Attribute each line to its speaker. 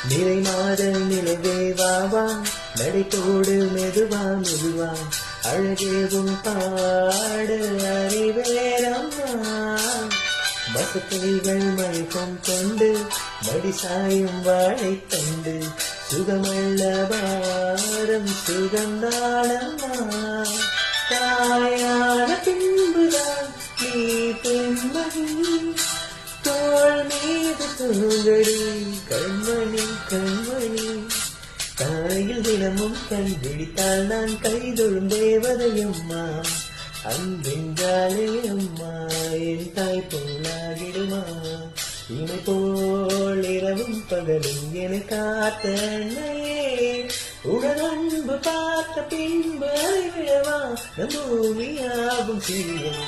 Speaker 1: நிறை மாத நிலவே வாவா நடைத்தோடு மெதுவா மெதுவா அழகேவும் பாடு அறிவேரம்மா மசக்கைகள் மயக்கம் கொண்டு மடிசாயும் வாழை தண்டு சுகமல்ல வாரம் சுகந்தானம்மா தாயான பின்புதான் நீ பெண்மணி தோள் மீது தூங்கடி கண்மணி கண்மணி தாயில் தினமும் கண் பிடித்தால் நான் கைதொழும் தேவதையம்மா அன்பென்றாலே அம்மா என் தாய் போலாகிடுமா இமை போல் இரவும் பகலும் என காத்த அன்னையே உடல் அன்பு பார்த்த பின்பு அறிவிழவா நம் பூமியாகும் சீரம்